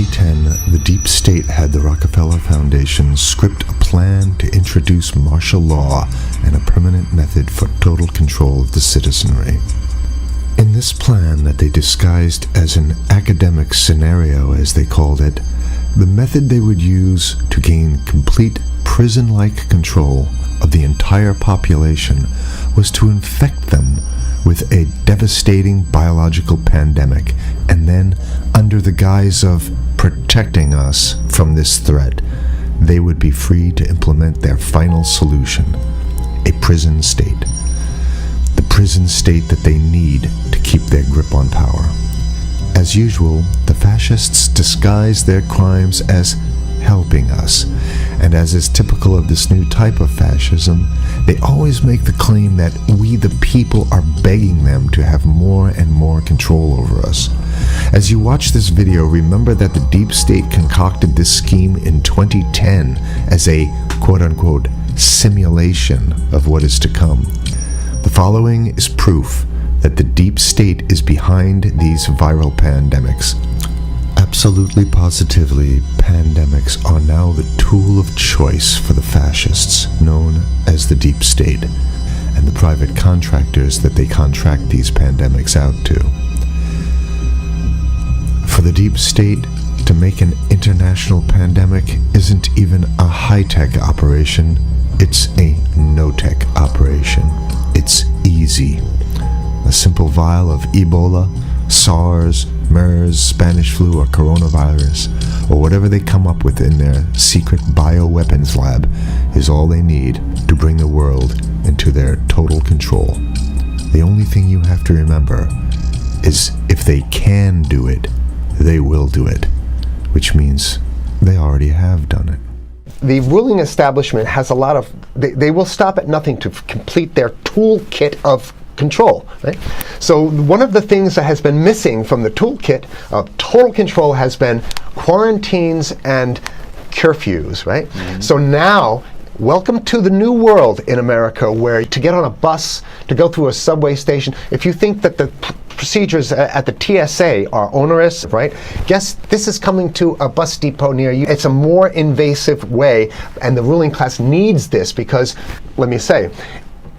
2010, the deep state had the Rockefeller Foundation script a plan to introduce martial law and a permanent method for total control of the citizenry. In this plan that they disguised as an academic scenario, as they called it, the method they would use to gain complete prison-like control of the entire population was to infect them with a devastating biological pandemic, and then, under the guise of protecting us from this threat, they would be free to implement their final solution, a prison state. The prison state that they need to keep their grip on power. As usual, the fascists disguise their crimes as helping us, and as is typical of this new type of fascism, they always make the claim that we the people are begging them to have more and more control over us. As you watch this video, remember that the deep state concocted this scheme in 2010 as a quote-unquote simulation of what is to come. The following is proof that the deep state is behind these viral pandemics. Absolutely positively, pandemics are now the tool of choice for the fascists, known as the deep state, and the private contractors that they contract these pandemics out to. For the deep state, to make an international pandemic isn't even a high-tech operation, it's a no-tech operation. It's easy. A simple vial of Ebola, SARS, MERS, Spanish flu, or coronavirus, or whatever they come up with in their secret bioweapons lab, is all they need to bring the world into their total control. The only thing you have to remember is if they can do it, they will do it, which means they already have done it. The ruling establishment has a lot of, they will stop at nothing to complete their toolkit of control, right? So one of the things that has been missing from the toolkit of total control has been quarantines and curfews, right? Mm-hmm. So now, welcome to the new world in America, where to get on a bus, to go through a subway station, if you think that the procedures at the TSA are onerous, right? Guess this is coming to a bus depot near you. It's a more invasive way, and the ruling class needs this because, let me say,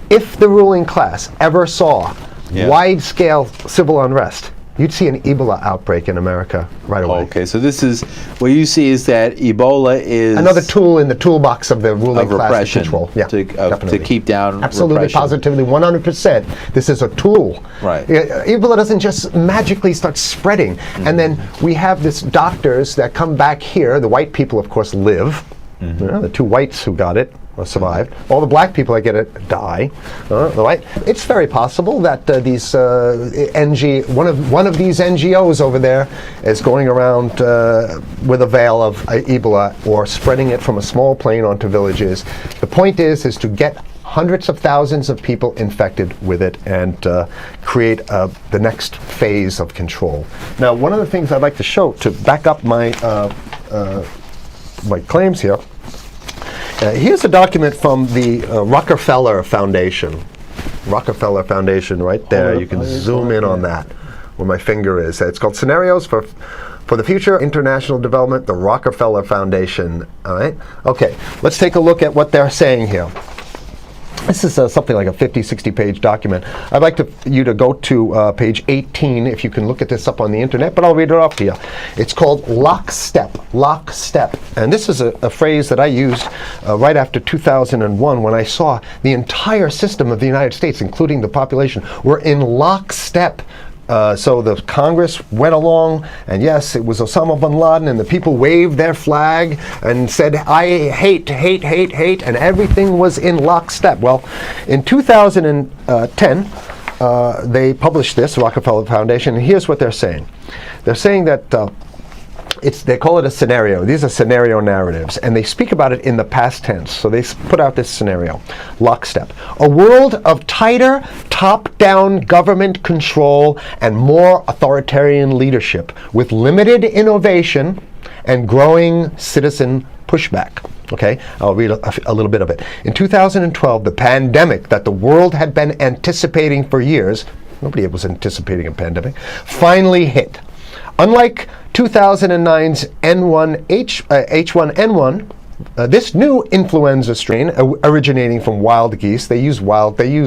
if the ruling class ever saw wide-scale civil unrest, you'd see an Ebola outbreak in America right away. Okay, so this is, what you see is that Ebola is another tool in the toolbox of the ruling class to control. Yeah, to keep down absolutely, repression. positively, 100%. This is a tool. Right. Ebola doesn't just magically start spreading. Mm-hmm. And then we have this doctors that come back here. The white people, of course, live. Mm-hmm. The two whites who got it survived. All the black people that get it die. Right? It's very possible that these one of these NGOs over there is going around with a veil of Ebola, or spreading it from a small plane onto villages. The point is to get hundreds of thousands of people infected with it and create the next phase of control. Now, one of the things I'd like to show to back up my my claims here. Here's a document from the Rockefeller Foundation. Rockefeller Foundation, right there. You can zoom in on that, where my finger is. It's called Scenarios for the Future International Development, the Rockefeller Foundation. All right. Okay. Let's take a look at what they're saying here. This is something like a 50, 60-page document. I'd like you to go to page 18, if you can look at this up on the internet, but I'll read it off to you. It's called lockstep, lockstep. And this is a phrase that I used right after 2001, when I saw the entire system of the United States, including the population, were in lockstep. So the Congress went along, and yes, it was Osama bin Laden, and the people waved their flag and said, I hate, hate, hate, hate, and everything was in lockstep. Well, in 2010, they published this, Rockefeller Foundation, and here's what they're saying. They're saying that they call it a scenario. These are scenario narratives, and they speak about it in the past tense. So they put out this scenario, lockstep. A world of tighter, top-down government control and more authoritarian leadership, with limited innovation and growing citizen pushback. Okay, I'll read a little bit of it. In 2012, the pandemic that the world had been anticipating for years, nobody was anticipating a pandemic, finally hit. Unlike 2009's H1N1. This new influenza strain originating from wild geese. They use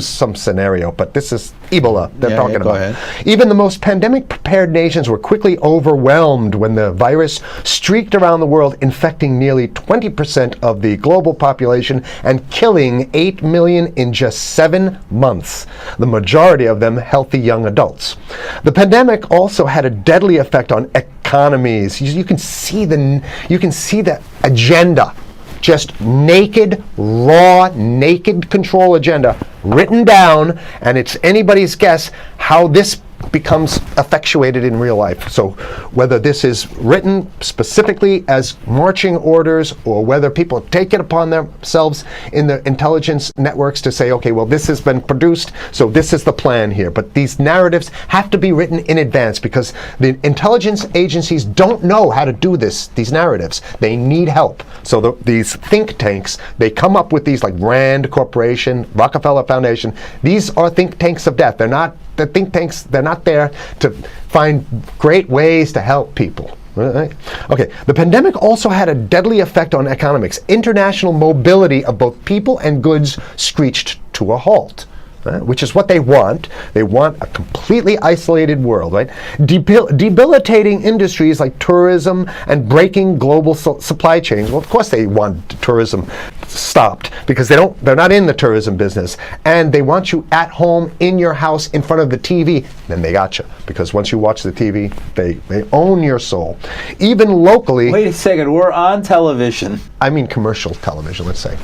some scenario, but this is Ebola they're talking about. Ahead. Even the most pandemic-prepared nations were quickly overwhelmed when the virus streaked around the world, infecting nearly 20% of the global population and killing 8 million in just 7 months, the majority of them healthy young adults. The pandemic also had a deadly effect on economies. You can see the agenda. Just naked, raw, naked control agenda written down, and it's anybody's guess how this becomes effectuated in real life. So whether this is written specifically as marching orders or whether people take it upon themselves in the intelligence networks to say, okay, well, this has been produced, so this is the plan here. But these narratives have to be written in advance because the intelligence agencies don't know how to do these narratives. They need help. So these think tanks, they come up with these like Rand Corporation, Rockefeller Foundation. These are think tanks of death. They're not the think tanks, they're not there to find great ways to help people. Right? Okay, the pandemic also had a deadly effect on economics. International mobility of both people and goods screeched to a halt. Which is what they want. They want a completely isolated world, right? Debilitating industries like tourism and breaking global supply chains. Well, of course they want tourism stopped because they're not in the tourism business, and they want you at home in your house in front of the TV. Then they got you because once you watch the TV, they own your soul. Even locally. Wait a second, we're on television. I mean commercial television, let's say.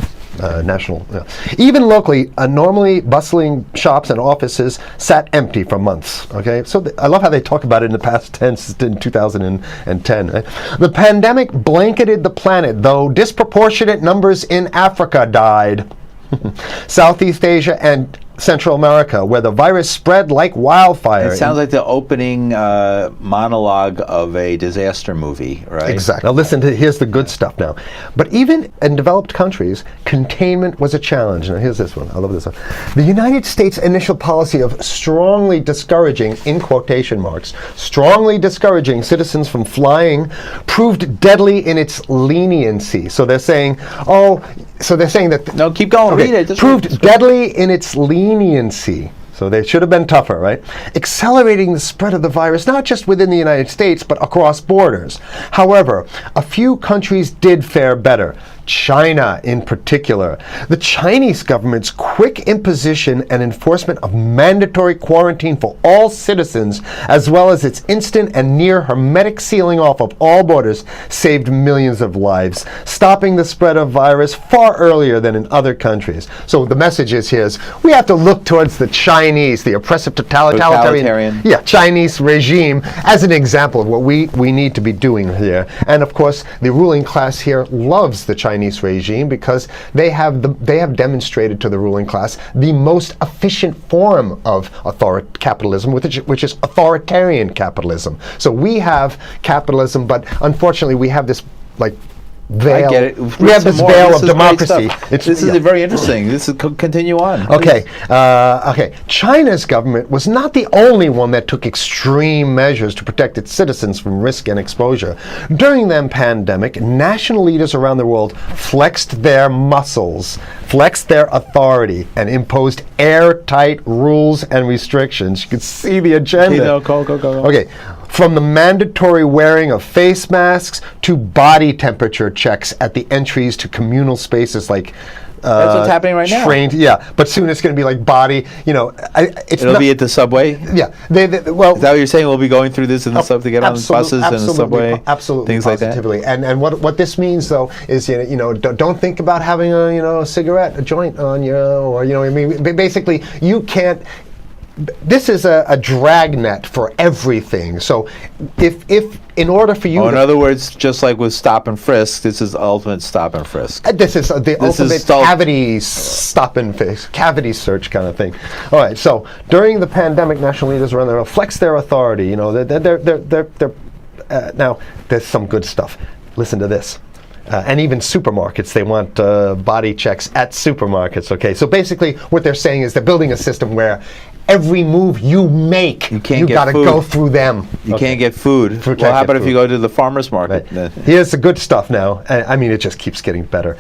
National. Even locally, normally bustling shops and offices sat empty for months. Okay, so I love how they talk about it in the past tense in 2010. Right? The pandemic blanketed the planet, though disproportionate numbers in Africa died. Southeast Asia and Central America, where the virus spread like wildfire. It sounds like the opening monologue of a disaster movie, right? Exactly. Now listen here's the good stuff now. But even in developed countries, containment was a challenge. Now here's this one. I love this one. The United States' initial policy of strongly discouraging, in quotation marks, strongly discouraging citizens from flying proved deadly in its leniency. So they're saying, that... No, keep going. Okay, read it. Proved deadly in its leniency. So they should have been tougher, right? Accelerating the spread of the virus, not just within the United States, but across borders. However, a few countries did fare better. China in particular. The Chinese government's quick imposition and enforcement of mandatory quarantine for all citizens, as well as its instant and near hermetic sealing off of all borders, saved millions of lives, stopping the spread of virus far earlier than in other countries. So the message is here is we have to look towards the Chinese, the oppressive totalitarian. Chinese regime as an example of what we need to be doing here. And of course, the ruling class here loves the Chinese regime because they have demonstrated to the ruling class the most efficient form of capitalism, which is authoritarian capitalism. So we have capitalism, but unfortunately we have this veil. I get it. We have this veil of democracy. This is very interesting. This is continue on. Okay. China's government was not the only one that took extreme measures to protect its citizens from risk and exposure. During the pandemic, national leaders around the world flexed their muscles, flexed their authority, and imposed airtight rules and restrictions. You can see the agenda. Okay, go. Okay. From the mandatory wearing of face masks to body temperature checks at the entries to communal spaces like that's what's happening right now. But soon it's going to be like body. It'll be at the subway. Yeah, is that what you're saying? We'll be going through this in the to get on the buses and the subway, absolutely, things positively. like that. And what this means though is don't think about having a cigarette, a joint on you, or basically you can't. This is a dragnet for everything. So if in order for you in other words, just like with stop and frisk, this is ultimate stop and frisk. This is the ultimate cavity search kind of thing. All right, so during the pandemic, national leaders around the world flexed their authority. Now there's some good stuff. Listen to this. And even supermarkets, they want body checks at supermarkets. Okay, so basically what they're saying is they're building a system where every move you make, You can't you get got to food. go through them. You can't get food. Can't Well, how get about if you food. go to the farmer's market? Here's the good stuff now. I mean, it just keeps getting better.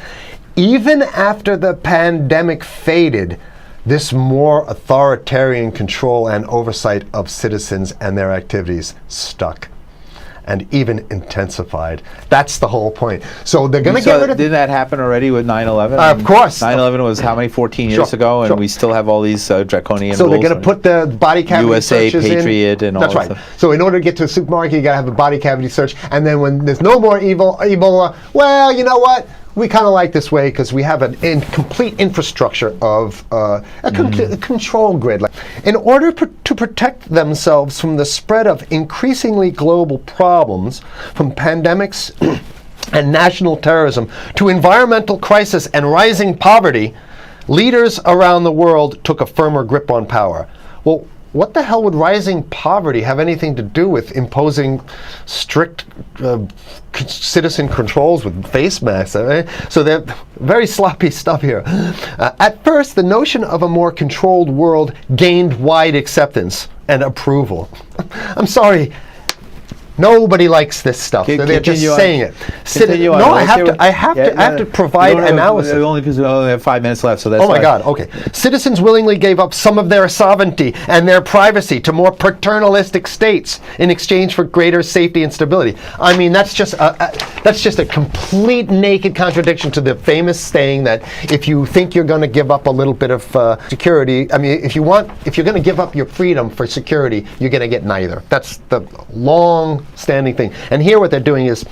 Even after the pandemic faded, this more authoritarian control and oversight of citizens and their activities stuck and even intensified. That's the whole point. So they're going to get rid of... Didn't that happen already with 9/11? Of course. 9/11 was how many, 14 years Sure, ago, and sure. we still have all these draconian So rules. they're going to put the body cavity USA searches Patriot in. and all That's that right. stuff. So in order to get to a supermarket, you got to have a body cavity search. And then when there's no more Ebola, well, you know what? We kind of like this way because we have an complete infrastructure of a control grid. In order to protect themselves from the spread of increasingly global problems, from pandemics and national terrorism to environmental crisis and rising poverty, leaders around the world took a firmer grip on power. Well, what the hell would rising poverty have anything to do with imposing strict citizen controls with face masks? So they're very sloppy stuff here. At first, the notion of a more controlled world gained wide acceptance and approval. I'm sorry. Nobody likes this stuff. They're just saying it. No, I have to provide analysis. Only because we only have 5 minutes left, so that's. Oh my God. Okay. Citizens willingly gave up some of their sovereignty and their privacy to more paternalistic states in exchange for greater safety and stability. I mean, that's just a complete naked contradiction to the famous saying that if you think you're going to give up a little bit of security, I mean, if you're going to give up your freedom for security, you're going to get neither. That's the long-standing thing. And here what they're doing is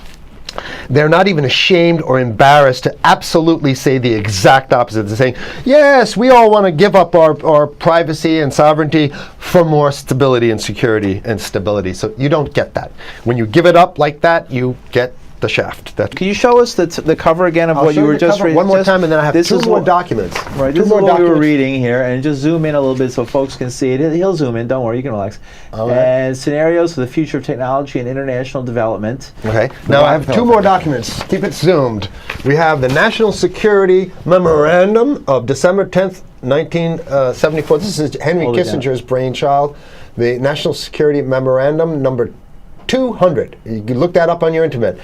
they're not even ashamed or embarrassed to absolutely say the exact opposite. They're saying, yes, we all want to give up our privacy and sovereignty for more stability and security and stability. So you don't get that. When you give it up like that, you get the shaft. Can you show us the cover again of what you were just reading? One more time, and then I have two more documents. Right, this is what we were reading here, and just zoom in a little bit so folks can see it. He'll zoom in, don't worry, you can relax. All right. And scenarios for the future of technology and international development. Okay, now I have two more documents. Keep it zoomed. We have the National Security Memorandum of December 10th, 1974. This is Henry Kissinger's brainchild. The National Security Memorandum number 200. You can look that up on your internet.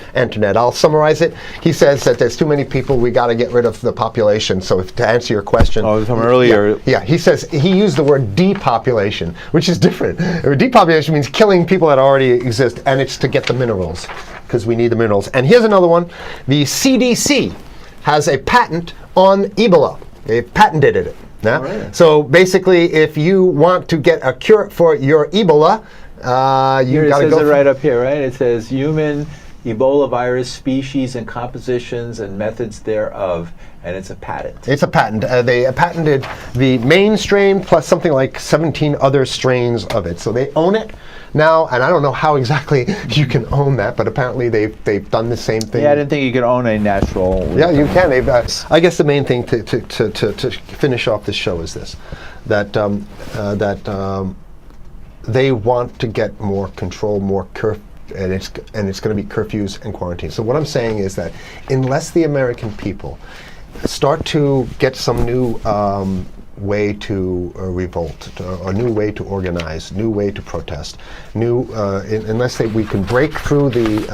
I'll summarize it. He says that there's too many people, we got to get rid of the population. So to answer your question. Oh, from earlier. Yeah, he says, he used the word depopulation, which is different. Depopulation means killing people that already exist, and it's to get the minerals, because we need the minerals. And here's another one. The CDC has a patent on Ebola. They patented it. Yeah? Right. So basically, if you want to get a cure for your Ebola, you got to go. It says it right up here, right? It says human Ebola virus species and compositions and methods thereof, and it's a patent. It's a patent. They patented the main strain plus something like 17 other strains of it. So they own it now, and I don't know how exactly you can own that, but apparently they've done the same thing. Yeah, I didn't think you could own a natural. Yeah, you can. I guess the main thing to finish off this show is this: that they want to get more control, more and it's going to be curfews and quarantines. So what I'm saying is that unless the American people start to get some new way to revolt, a new way to organize, new way to protest, unless we can break through the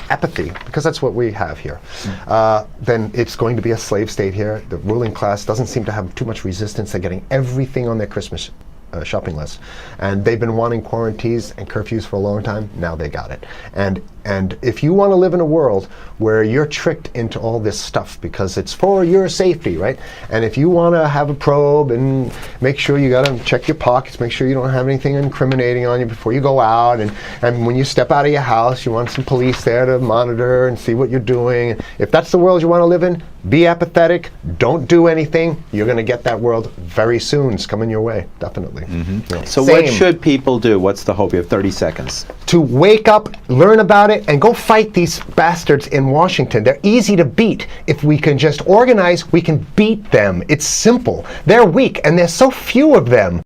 apathy, because that's what we have here, then it's going to be a slave state here. The ruling class doesn't seem to have too much resistance. They're getting everything on their Christmas shopping list, and they've been wanting quarantines and curfews for a long time. Now they got it. And if you want to live in a world where you're tricked into all this stuff because it's for your safety, right? And if you want to have a probe and make sure you got to check your pockets, make sure you don't have anything incriminating on you before you go out, and when you step out of your house, you want some police there to monitor and see what you're doing. If that's the world you want to live in, be apathetic, don't do anything. You're going to get that world very soon. It's coming your way, definitely. Mm-hmm. Yeah. So what should people do? What's the hope? You have 30 seconds. To wake up, learn about it, and go fight these bastards in Washington. They're easy to beat. If we can just organize, we can beat them. It's simple. They're weak, and there's so few of them.